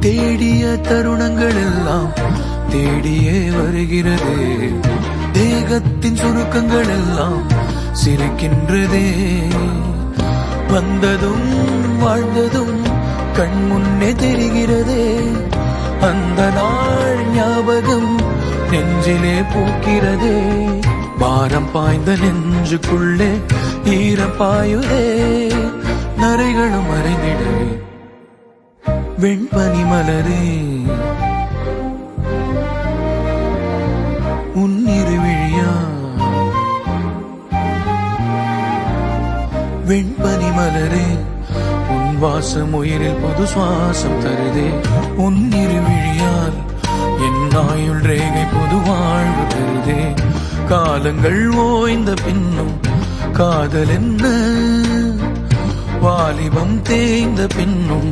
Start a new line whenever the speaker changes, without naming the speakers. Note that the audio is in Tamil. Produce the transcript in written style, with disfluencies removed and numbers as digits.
தேடிய தருணங்கள் எல்லாம் தேடியே வருகிறது. தேகத்தின் சுருக்கங்கள் எல்லாம் சிரிக்கின்றதே. வந்ததும் வாழ்ந்ததும் கண் முன்னே தெரிகிறதே. அந்த நாள் ஞாபகம் நெஞ்சிலே பூக்கிறதே. பாரம் பாய்ந்த நெஞ்சுக்குள்ளே ஈரம் பாயுதே. நரைகளும் மறைந்திடவே வெண்பனி மலரே உன்னிரு விழியா. வெண்பனி மலரே உன் வாசம் உயிரில் புது சுவாசம் தருதே. உன்னிரு விழியால் என் ஆயுள் ரேகை புது வாழ்வு தருதே. காலங்கள் ஓய்ந்த பின்னும் காதல் என்ன, வாலிபம் தேய்ந்த பின்னும்